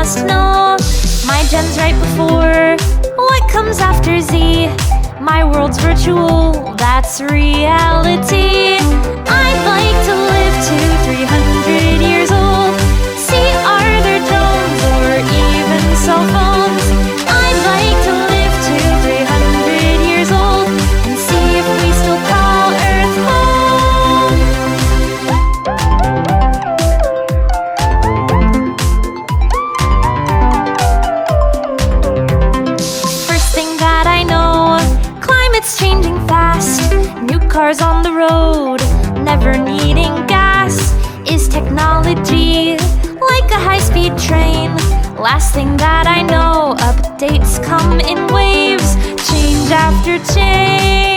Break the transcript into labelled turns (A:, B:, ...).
A: must know. My gen's right before what comes after Z. My world's virtual, that's reality. I'd like to live to 300 years old. See, are there drones or even cell phones? I'd like to live to 300 years old and see if we still call Earth home. First thing that I know, climate's changing fast. New cars on the road, never needing gas. Is technology like a high-speed train? Last thing that I know, updates come in waves, change after change.